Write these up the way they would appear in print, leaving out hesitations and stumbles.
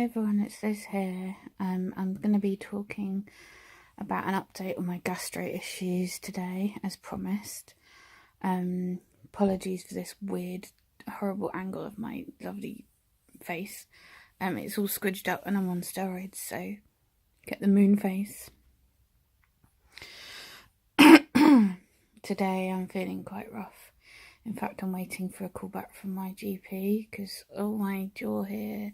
Hi everyone, it's Liz here. I'm going to be talking about an update on my gastro issues today, as promised. Apologies for this weird, horrible angle of my lovely face. It's all squidged up and I'm on steroids, so get the moon face. Today I'm feeling quite rough. In fact, I'm waiting for a call back from my GP because all my jaw here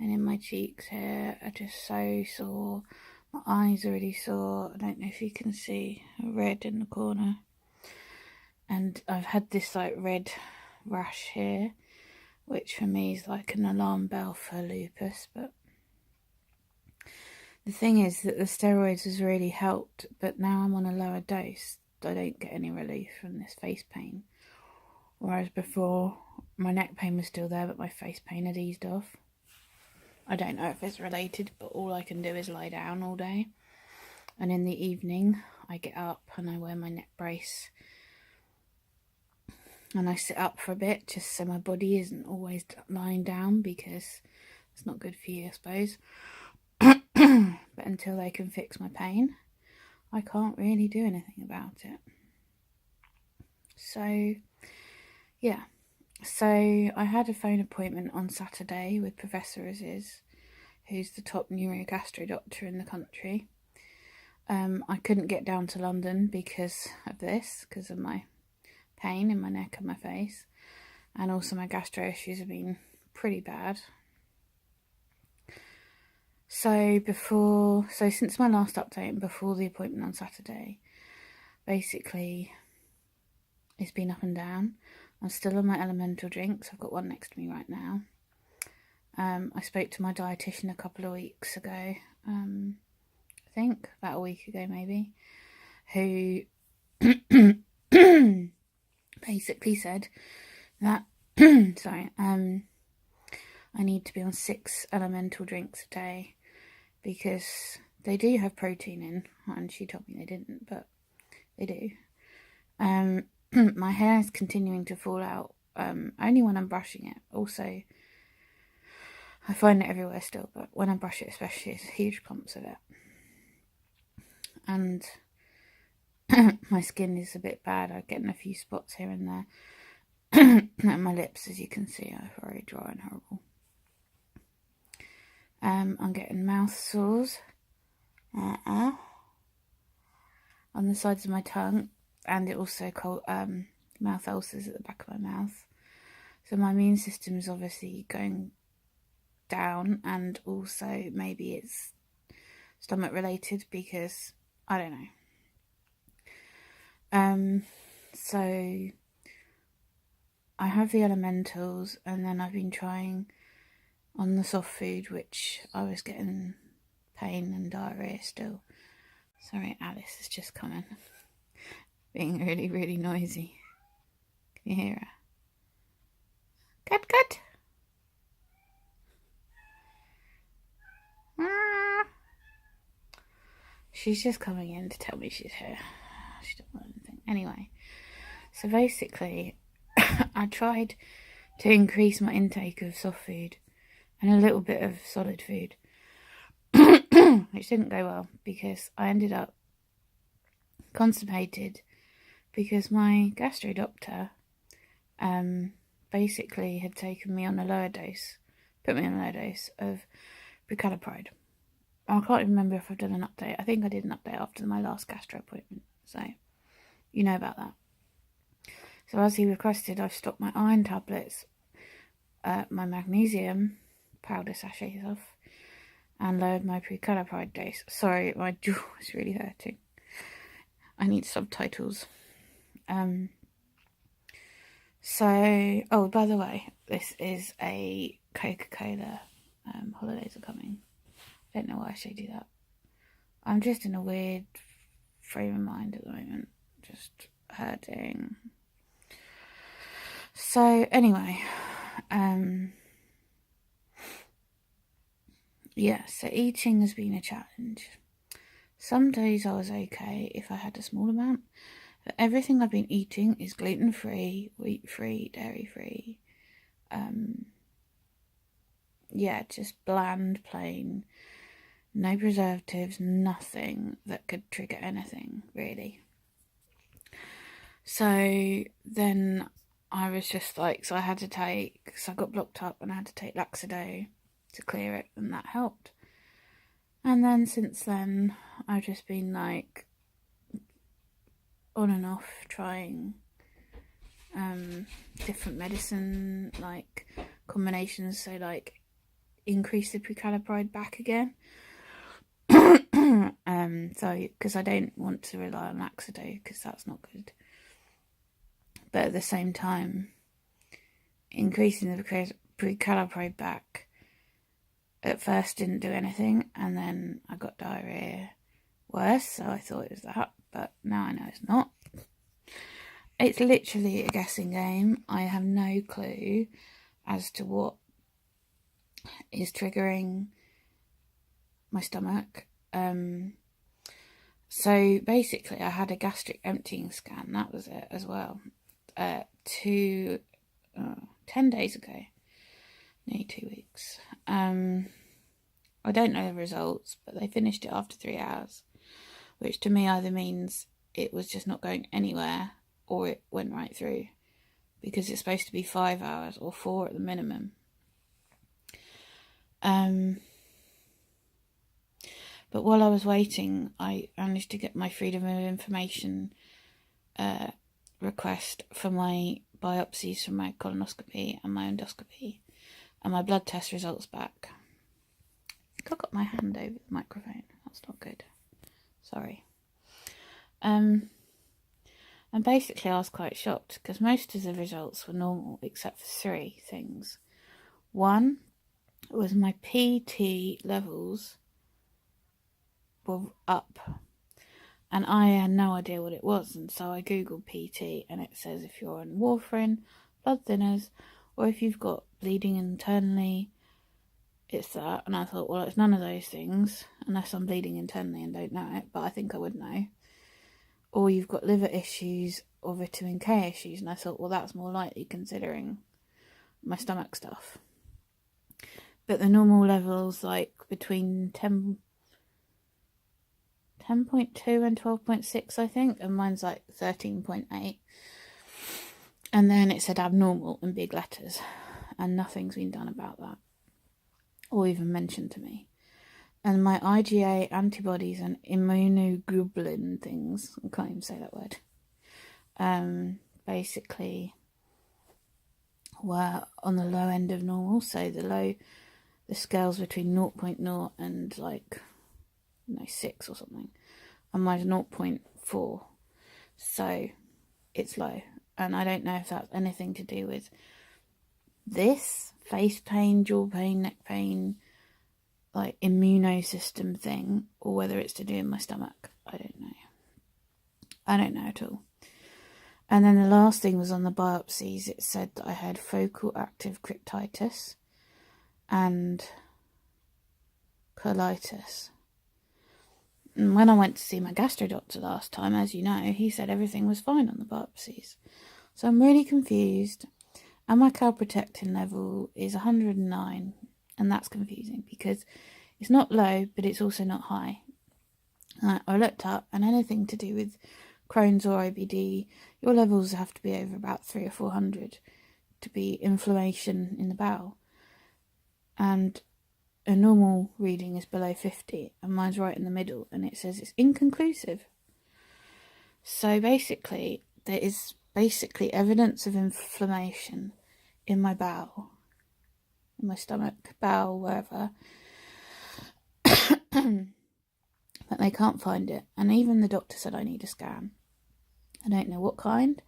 and in my cheeks here are just so sore. My eyes are really sore. I don't know if you can see a red in the corner. And I've had this like red rash here, which for me is like an alarm bell for lupus. But the thing is that the steroids has really helped, but now I'm on a lower dose. I don't get any relief from this face pain. Whereas before, my neck pain was still there, but my face pain had eased off. I don't know if it's related, but all I can do is lie down all day. And in the evening, I get up and I wear my neck brace. And I sit up for a bit, just so my body isn't always lying down, because it's not good for you, I suppose. But until they can fix my pain, I can't really do anything about it. So, yeah. So I had a phone appointment on Saturday with Professor Aziz, who's the top neurogastro doctor in the country. I couldn't get down to London because of my pain in my neck and my face, and also my gastro issues have been pretty bad. So since my last update and before the appointment on Saturday, basically it's been up and down. I'm still on my elemental drinks. I've got one next to me right now. I spoke to my dietitian a couple of weeks ago, I think about a week ago maybe, who basically said that I need to be on 6 elemental drinks a day because they do have protein in, and she told me they didn't, but they do. My hair is continuing to fall out, only when I'm brushing it. Also, I find it everywhere still, but when I brush it especially, it's huge clumps of it. And my skin is a bit bad. I'm getting a few spots here and there. And my lips, as you can see, are very dry and horrible. I'm getting mouth sores on the sides of my tongue, and it also called mouth ulcers at the back of my mouth. So my immune system is obviously going down, and also maybe it's stomach related, because I don't know. So I have the elementals, and then I've been trying on the soft food, which I was getting pain and diarrhea still. Sorry, Alice is just coming, being really, really noisy. Can you hear her? Good. She's just coming in to tell me she's here. She doesn't want anything. Anyway, so basically, I tried to increase my intake of soft food and a little bit of solid food, which didn't go well because I ended up constipated because my gastro doctor basically had taken me on a lower dose, put me on a lower dose of precalcipride. I can't even remember if I've done an update. I think I did an update after my last gastro appointment, so you know about that. So as he requested, I've stopped my iron tablets, my magnesium powder sachets off, and lowered my precalcipride dose. Sorry, my jaw is really hurting. I need subtitles. So, oh, by the way, this is a Coca-Cola. Holidays are coming. I don't know why I showed you that. I'm just in a weird frame of mind at the moment. Just hurting. So, anyway. Yeah, so eating has been a challenge. Some days I was okay if I had a small amount. But everything I've been eating is gluten-free, wheat-free, dairy-free. yeah, just bland, plain, no preservatives, nothing that could trigger anything, really. So then I was just like, so I had to take, so I got blocked up and I had to take Laxato to clear it, and that helped. And then since then, I've just been like on and off trying different medicine, like combinations, so like increase the precalipride back again. So because I don't want to rely on Laxato because that's not good, but at the same time increasing the precalipride back at first didn't do anything, and then I got diarrhea worse, so I thought it was that, but now I know it's not. It's literally a guessing game. I have no clue as to what is triggering my stomach. So basically I had a gastric emptying scan, that was it as well, 10 days ago, nearly 2 weeks. I don't know the results, but they finished it after 3 hours, which to me either means it was just not going anywhere or it went right through, because it's supposed to be 5 hours or 4 at the minimum. But while I was waiting, I managed to get my Freedom of Information request for my biopsies from my colonoscopy and my endoscopy and my blood test results back. I think I got my hand over the microphone. That's not good. Sorry. And basically I was quite shocked because most of the results were normal except for 3 things. One was my PT levels were up, and I had no idea what it was, and so I googled PT, and it says if you're on warfarin, blood thinners, or if you've got bleeding internally, it's that. And I thought, well, it's none of those things unless I'm bleeding internally and don't know it, but I think I would know. Or you've got liver issues or vitamin K issues, and I thought, well, that's more likely considering my stomach stuff. But the normal levels, like between 10.2 and 12.6, I think, and mine's like 13.8. And then it said abnormal in big letters, and nothing's been done about that, or even mentioned to me. And my IgA antibodies and immunoglobulin things, I can't even say that word, basically were on the low end of normal. So the scale's between 0.0 and like 6 or something, and mine's 0.4, so it's low. And I don't know if that's anything to do with this face pain, jaw pain, neck pain, like immunosystem thing, or whether it's to do with my stomach. I don't know at all. And then the last thing was on the biopsies. It said that I had focal active cryptitis and colitis. And when I went to see my gastro doctor last time, as you know, he said everything was fine on the biopsies. So I'm really confused. And my calprotectin level is 109, and that's confusing because it's not low, but it's also not high. I looked up, and anything to do with Crohn's or IBD, your levels have to be over about 300 or 400 to be inflammation in the bowel. And a normal reading is below 50, and mine's right in the middle, and it says it's inconclusive. So basically, there is evidence of inflammation in my bowel, in my stomach, bowel, wherever, but they can't find it. And even the doctor said I need a scan. I don't know what kind.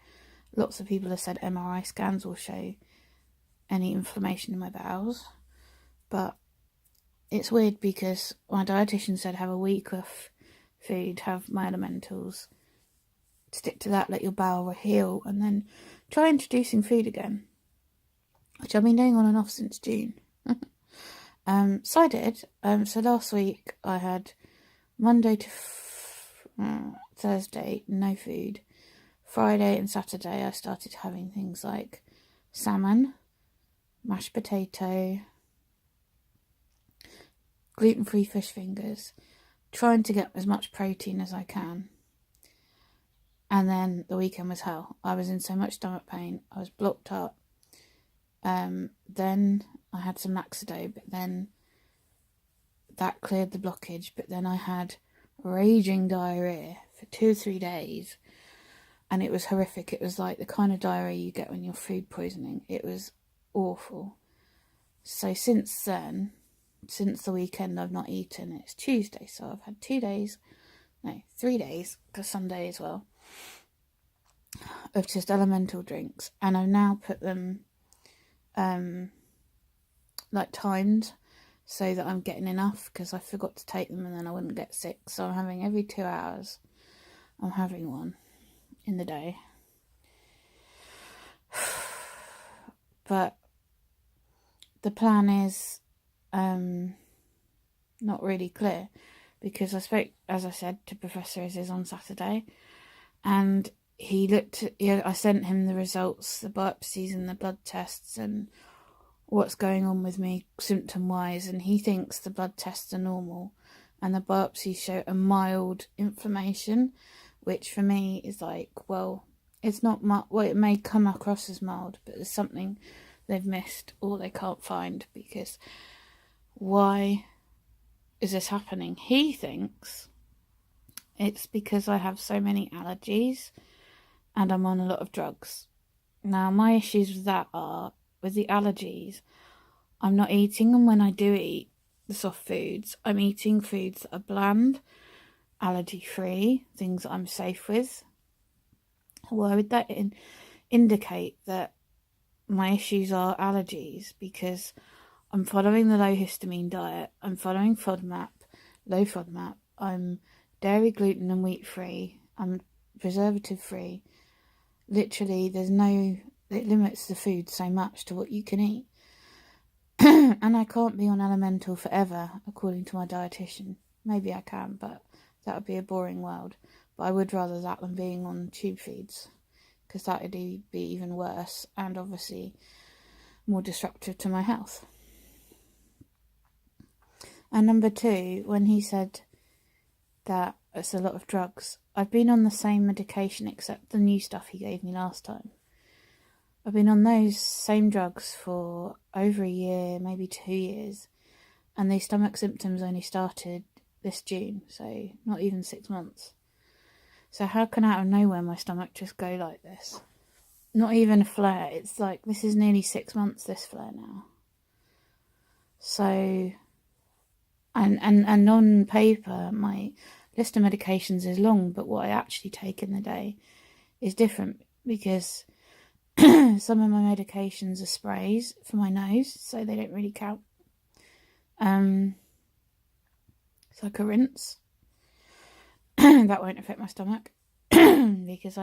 Lots of people have said MRI scans will show any inflammation in my bowels, but it's weird because my dietitian said have a week of food, have my elementals, stick to that, let your bowel heal, and then try introducing food again, which I've been doing on and off since June. So I did. So last week I had Monday to Thursday no food. Friday and Saturday I started having things like salmon, mashed potato, gluten-free fish fingers, trying to get as much protein as I can. And then the weekend was hell. I was in so much stomach pain. I was blocked up. Then I had some Laxato, but then that cleared the blockage. But then I had raging diarrhea for 2 or 3 days. And it was horrific. It was like the kind of diarrhea you get when you're food poisoning. It was awful. So since then, since the weekend, I've not eaten. It's Tuesday, so I've had 3 days, because Sunday as well, of just elemental drinks. And I've now put them like timed so that I'm getting enough, because I forgot to take them and then I wouldn't get sick. So I'm having every 2 hours, I'm having one in the day. But the plan is not really clear, because I spoke, as I said, to Professor Isis on Saturday, and I sent him the results, the biopsies and the blood tests and what's going on with me symptom wise, and he thinks the blood tests are normal and the biopsies show a mild inflammation, which for me is like, well, it's not well, it may come across as mild, but there's something they've missed or they can't find, because why is this happening? He thinks it's because I have so many allergies and I'm on a lot of drugs. Now, my issues with that are, with the allergies, I'm not eating them when I do eat the soft foods. I'm eating foods that are bland, allergy-free, things that I'm safe with. Why would that indicate that my issues are allergies? Because I'm following the low histamine diet, I'm following FODMAP, low FODMAP, I'm dairy, gluten and wheat free, I'm preservative free. Literally, it limits the food so much to what you can eat. And I can't be on elemental forever, according to my dietitian. Maybe I can, but that would be a boring world. But I would rather that than being on tube feeds, because that would be even worse and obviously more disruptive to my health. And number 2, when he said that it's a lot of drugs, I've been on the same medication except the new stuff he gave me last time. I've been on those same drugs for over a year, maybe 2 years, and the stomach symptoms only started this June, so not even 6 months. So how can out of nowhere my stomach just go like this? Not even a flare. It's like, this is nearly 6 months, this flare now. So, and on paper, my list of medications is long, but what I actually take in the day is different, because some of my medications are sprays for my nose, so they don't really count. It's like a rinse. That won't affect my stomach because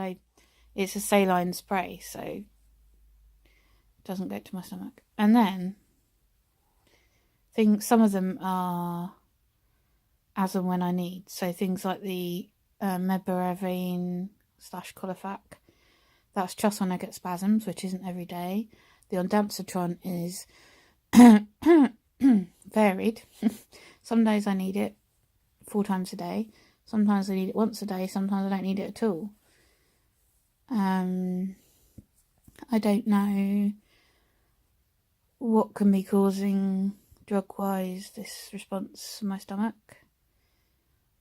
it's a saline spray, so it doesn't go to my stomach. And then some of them are as and when I need. So things like the meburavine / Colifac, that's just when I get spasms, which isn't every day. The ondansetron is varied. Some days I need it 4 times a day. Sometimes I need it once a day. Sometimes I don't need it at all. I don't know what can be causing, drug-wise, this response to my stomach.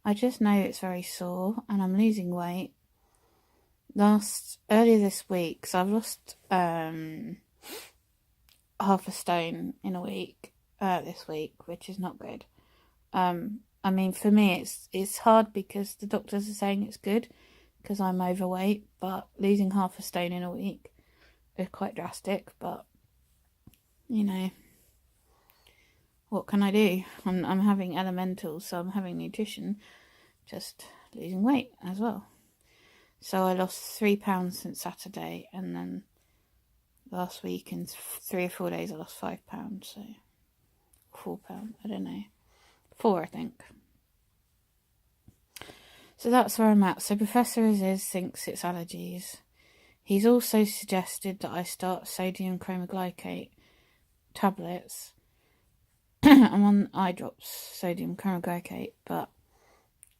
I just know it's very sore and I'm losing weight. Earlier this week, so I've lost half a stone in a week, this week, which is not good. I mean, for me, it's hard because the doctors are saying it's good because I'm overweight, but losing half a stone in a week is quite drastic. But you know, what can I do? I'm having elementals, so I'm having nutrition, just losing weight as well. So I lost 3 pounds since Saturday, and then last week in 3 or 4 days I lost 5 pounds, so 4 pounds, I don't know. 4, I think. So that's where I'm at. So Professor Isis thinks it's allergies. He's also suggested that I start sodium chromoglycate tablets I'm on eye drops, sodium chromographate, but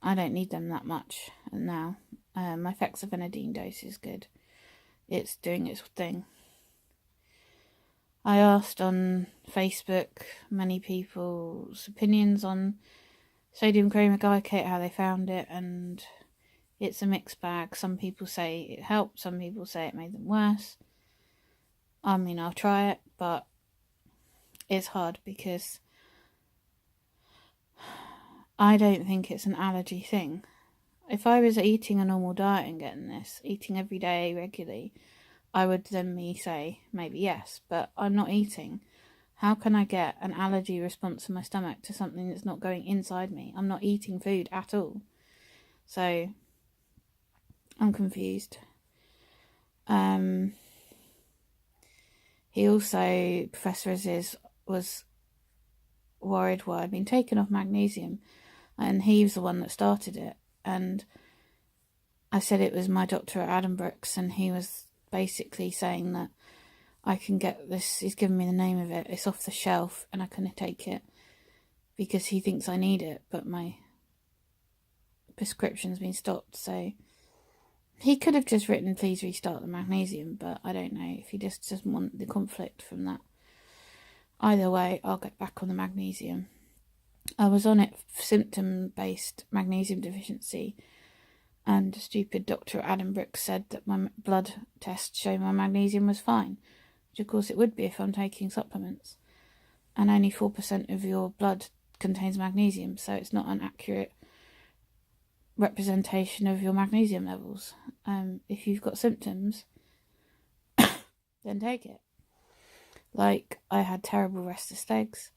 I don't need them that much now. My fexofenadine dose is good. It's doing its thing. I asked on Facebook many people's opinions on sodium chromographate, how they found it, and it's a mixed bag. Some people say it helped, some people say it made them worse. I mean, I'll try it, but it's hard because I don't think it's an allergy thing. If I was eating a normal diet and getting this, eating every day regularly, I would then say maybe yes, but I'm not eating. How can I get an allergy response in my stomach to something that's not going inside me? I'm not eating food at all. So I'm confused. He also, Professor Aziz, was worried why I'd been taken off magnesium, and he was the one that started it. And I said it was my doctor at Addenbrooke's, and he was basically saying that I can get this, he's given me the name of it, it's off the shelf and I can take it because he thinks I need it, but my prescription's been stopped. So he could have just written please restart the magnesium, but I don't know if he just doesn't want the conflict from that. Either way, I'll get back on the magnesium. I was on it for symptom-based magnesium deficiency, and a stupid doctor at Addenbrooke said that my blood test showed my magnesium was fine, which of course it would be if I'm taking supplements. And only 4% of your blood contains magnesium, so it's not an accurate representation of your magnesium levels. If you've got symptoms, then take it. Like, I had terrible restless legs,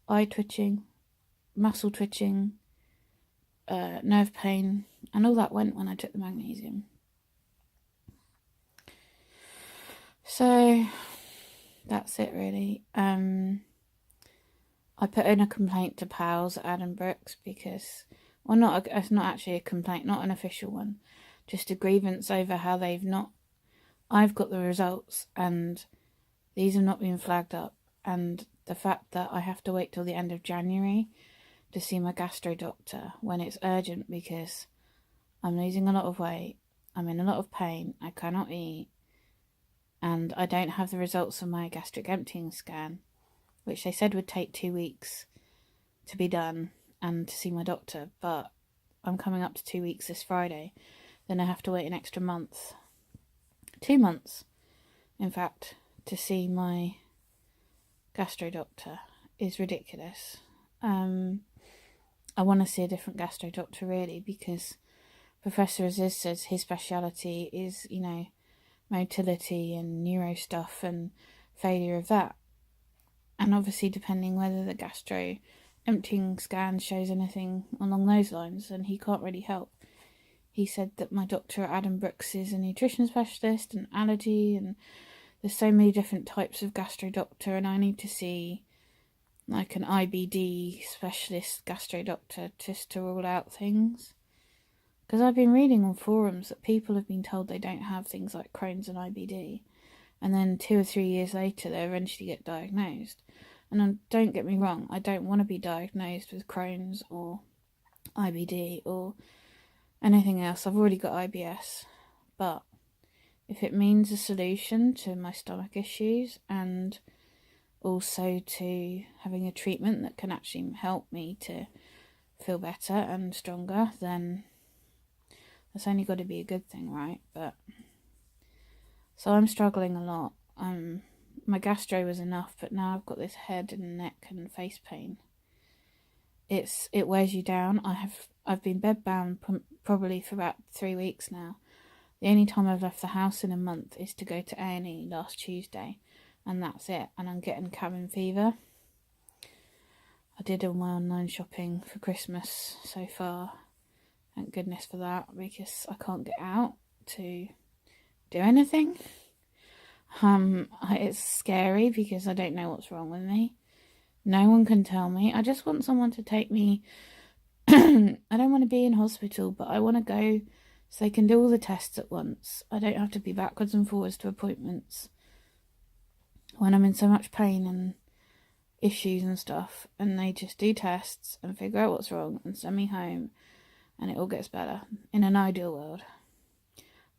eye twitching, muscle twitching, nerve pain, and all that went when I took the magnesium. So that's it really. I put in a complaint to pals at Addenbrooke's because, well, it's not actually a complaint, not an official one, just a grievance over how I've got the results and these have not been flagged up, and the fact that I have to wait till the end of January to see my gastro doctor when it's urgent because I'm losing a lot of weight, I'm in a lot of pain, I cannot eat, and I don't have the results of my gastric emptying scan, which they said would take 2 weeks to be done and to see my doctor, but I'm coming up to 2 weeks this Friday. Then I have to wait an extra month, 2 months in fact, to see my gastro doctor. Is ridiculous. I want to see a different gastro doctor really, because Professor Aziz says his speciality is, motility and neuro stuff and failure of that. And obviously depending whether the gastro emptying scan shows anything along those lines, then he can't really help. He said that my doctor at Addenbrooke's is a nutrition specialist and allergy, and there's so many different types of gastro doctor, and I need to see like an IBD specialist gastro doctor just to rule out things. Because I've been reading on forums that people have been told they don't have things like Crohn's and IBD, and then 2 or 3 years later they eventually get diagnosed. And don't get me wrong, I don't want to be diagnosed with Crohn's or IBD or anything else. I've already got IBS, but if it means a solution to my stomach issues and also to having a treatment that can actually help me to feel better and stronger, then that's only got to be a good thing, right? But so I'm struggling a lot. My gastro was enough, but now I've got this head and neck and face pain. It wears you down. I've been bedbound probably for about 3 weeks now. The only time I've left the house in a month is to go to A&E last Tuesday, and that's it. And I'm getting cabin fever. I did all my online shopping for Christmas so far. Thank goodness for that, because I can't get out to do anything. It's scary because I don't know what's wrong with me. No one can tell me. I just want someone to take me. I don't want to be in hospital, but I want to go so they can do all the tests at once. I don't have to be backwards and forwards to appointments when I'm in so much pain, and issues and stuff, and they just do tests and figure out what's wrong and send me home, and it all gets better in an ideal world.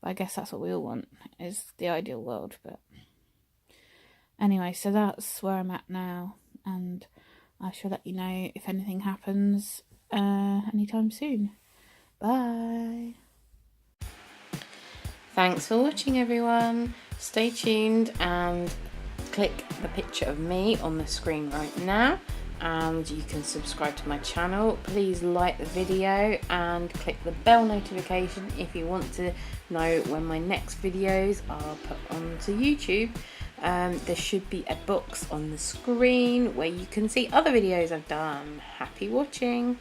But I guess that's what we all want, is the ideal world. But anyway, so that's where I'm at now, and I shall let you know if anything happens anytime soon. Bye. Thanks for watching, everyone. Stay tuned and click the picture of me on the screen right now, and you can subscribe to my channel. Please like the video and click the bell notification if you want to know when my next videos are put onto YouTube. There should be a box on the screen where you can see other videos I've done. Happy watching.